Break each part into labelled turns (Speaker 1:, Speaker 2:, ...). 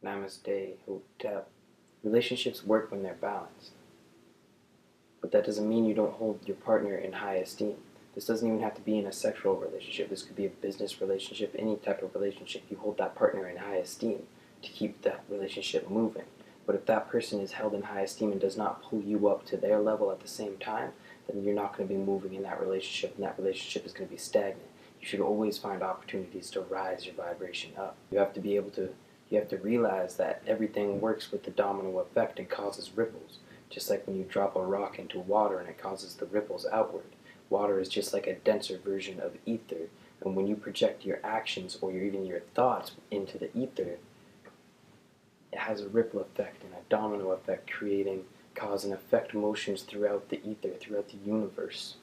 Speaker 1: Namaste, Hotep. Relationships work when they're balanced. But that doesn't mean you don't hold your partner in high esteem. This doesn't even have to be in a sexual relationship. This could be a business relationship, any type of relationship. You hold that partner in high esteem to keep that relationship moving. But if that person is held in high esteem and does not pull you up to their level at the same time, then you're not going to be moving in that relationship, and that relationship is going to be stagnant. You should always find opportunities to rise your vibration up. You have to realize that everything works with the domino effect and causes ripples. Just like when you drop a rock into water and it causes the ripples outward. Water is just like a denser version of ether, and when you project your actions or even your thoughts into the ether, it has a ripple effect and a domino effect, creating cause and effect motions throughout the ether, throughout the universe.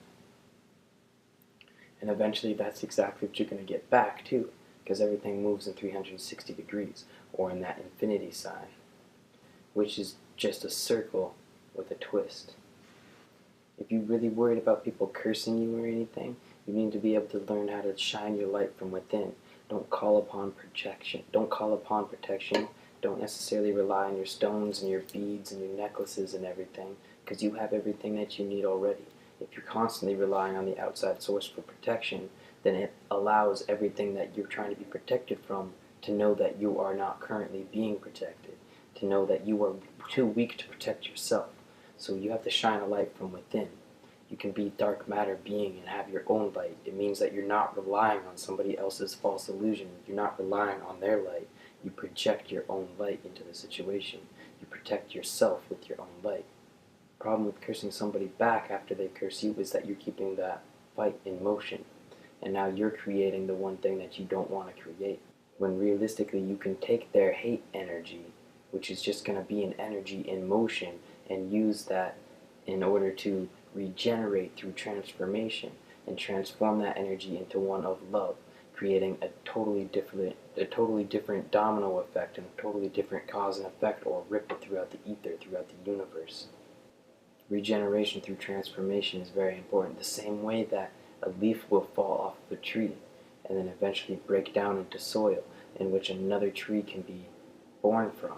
Speaker 1: And eventually that's exactly what you're going to get back too, because everything moves in 360 degrees, or in that infinity sign, which is just a circle with a twist. If you're really worried about people cursing you or anything, you need to be able to learn how to shine your light from within. Don't call upon protection. Don't necessarily rely on your stones and your beads and your necklaces and everything, because you have everything that you need already. If you're constantly relying on the outside source for protection, then it allows everything that you're trying to be protected from to know that you are not currently being protected, to know that you are too weak to protect yourself. So you have to shine a light from within. You can be dark matter being and have your own light. It means that you're not relying on somebody else's false illusion. You're not relying on their light. You project your own light into the situation. You protect yourself with your own light. The problem with cursing somebody back after they curse you is that you're keeping that fight in motion. And now you're creating the one thing that you don't want to create. When realistically you can take their hate energy, which is just going to be an energy in motion, and use that in order to regenerate through transformation and transform that energy into one of love, creating a totally different domino effect and a totally different cause and effect or ripple throughout the ether, throughout the universe. Regeneration through transformation is very important. The same way that a leaf will fall off of a tree and then eventually break down into soil in which another tree can be born from.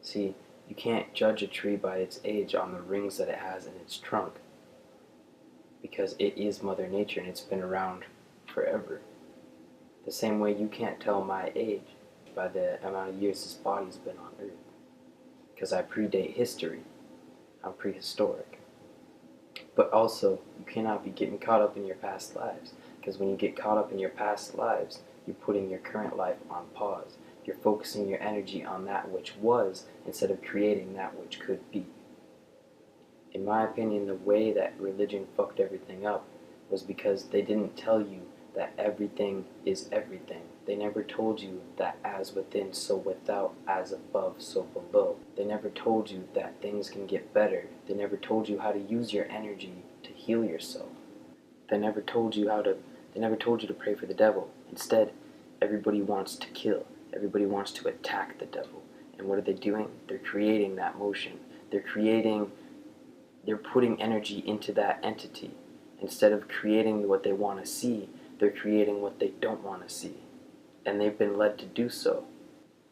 Speaker 1: See, you can't judge a tree by its age on the rings that it has in its trunk, because it is Mother Nature and it's been around forever. The same way you can't tell my age by the amount of years this body's been on Earth, because I predate history. I'm prehistoric. But also, you cannot be getting caught up in your past lives, because when you get caught up in your past lives, you're putting your current life on pause. You're focusing your energy on that which was instead of creating that which could be. In my opinion, the way that religion fucked everything up was because they didn't tell you that everything is everything. They never told you that as within, so without, as above, so below. They never told you that things can get better. They never told you how to use your energy to heal yourself. They never told you to pray for the devil. Instead, everybody wants to kill. Everybody wants to attack the devil. And what are they doing? They're creating that motion. They're putting energy into that entity. Instead of creating what they want to see, they're creating what they don't want to see. And they've been led to do so.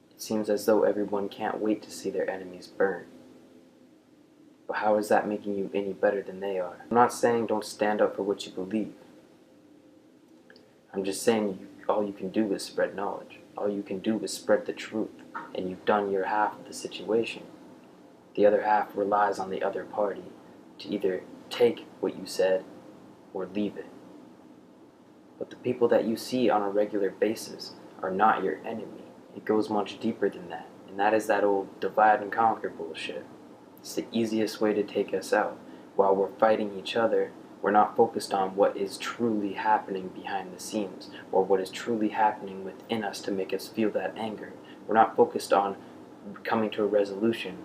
Speaker 1: It seems as though everyone can't wait to see their enemies burn. But how is that making you any better than they are? I'm not saying don't stand up for what you believe. I'm just saying all you can do is spread knowledge. All you can do is spread the truth, and you've done your half of the situation. The other half relies on the other party to either take what you said or leave it. But the people that you see on a regular basis are not your enemy. It goes much deeper than that, and that is that old divide and conquer bullshit. It's the easiest way to take us out. While we're fighting each other, we're not focused on what is truly happening behind the scenes, or what is truly happening within us to make us feel that anger. We're not focused on coming to a resolution.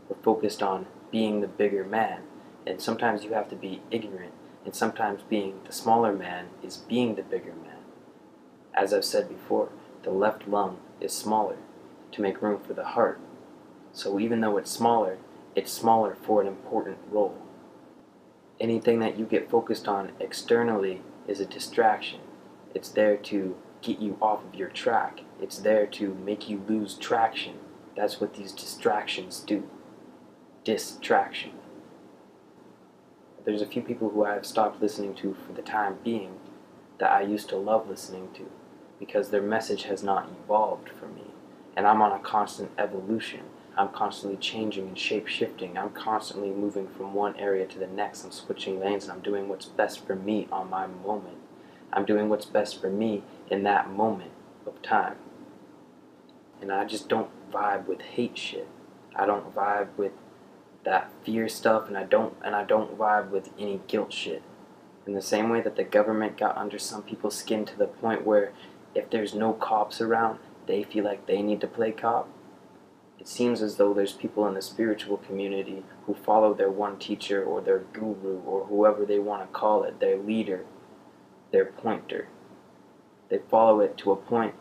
Speaker 1: We're focused on being the bigger man. And sometimes you have to be ignorant, and sometimes being the smaller man is being the bigger man. As I've said before, the left lung is smaller to make room for the heart. So even though it's smaller for an important role. Anything that you get focused on externally is a distraction. It's there to get you off of your track It's there to make you lose traction. That's what these distractions do. Distraction. There's a few people who I've stopped listening to for the time being that I used to love listening to because their message has not evolved for me. And I'm on a constant evolution. I'm constantly changing and shape-shifting. I'm constantly moving from one area to the next. I'm switching lanes and I'm doing what's best for me on my moment. I'm doing what's best for me in that moment of time. And I just don't vibe with hate shit. I don't vibe with that fear stuff, and I don't vibe with any guilt shit. In the same way that the government got under some people's skin to the point where if there's no cops around, they feel like they need to play cop. It seems as though there's people in the spiritual community who follow their one teacher or their guru or whoever they want to call it, their leader, their pointer. They follow it to a point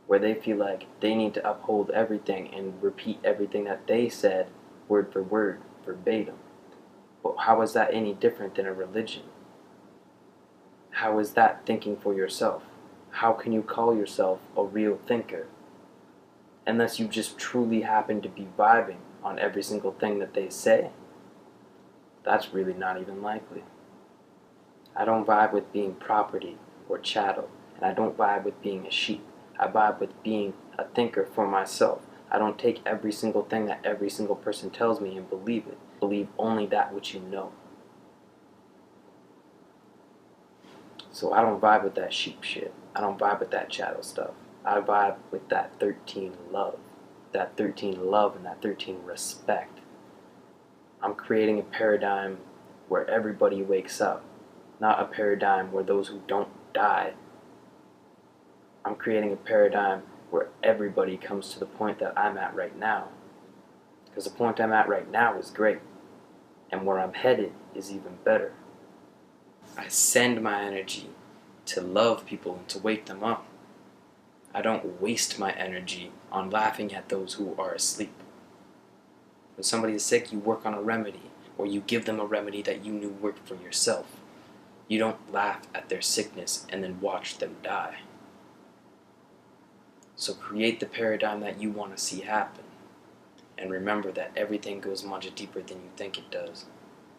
Speaker 1: where they feel like they need to uphold everything and repeat everything that they said word for word, verbatim. But how is that any different than a religion? How is that thinking for yourself? How can you call yourself a real thinker unless you just truly happen to be vibing on every single thing that they say? That's really not even likely. I don't vibe with being property or chattel, and I don't vibe with being a sheep. I vibe with being a thinker for myself. I don't take every single thing that every single person tells me and believe it. Believe only that which you know. So I don't vibe with that sheep shit. I don't vibe with that chattel stuff. I vibe with that 13 love. That 13 love and that 13 respect. I'm creating a paradigm where everybody wakes up. Not a paradigm where those who don't die. I'm creating a paradigm where everybody comes to the point that I'm at right now. Because the point I'm at right now is great. And where I'm headed is even better. I send my energy to love people and to wake them up. I don't waste my energy on laughing at those who are asleep. When somebody is sick, you work on a remedy, or you give them a remedy that you knew worked for yourself. You don't laugh at their sickness and then watch them die. So create the paradigm that you want to see happen. And remember that everything goes much deeper than you think it does.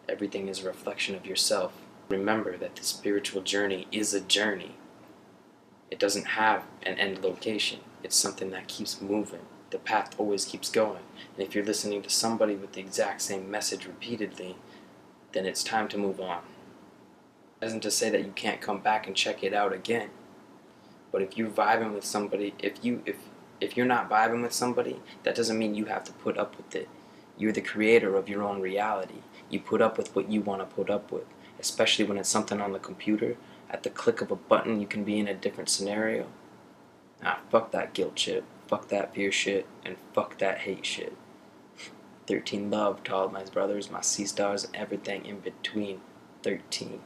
Speaker 1: Everything is a reflection of yourself. Remember that the spiritual journey is a journey. It doesn't have an end location. It's something that keeps moving. The path always keeps going. And if you're listening to somebody with the exact same message repeatedly, then it's time to move on. It isn't to say that you can't come back and check it out again. But if you're vibing with somebody, if you're not vibing with somebody, that doesn't mean you have to put up with it. You're the creator of your own reality. You put up with what you want to put up with. Especially when it's something on the computer. At the click of a button, you can be in a different scenario. Nah, fuck that guilt shit. Fuck that fear shit. And fuck that hate shit. 13 love to all my brothers, my sisters, and everything in between. 13.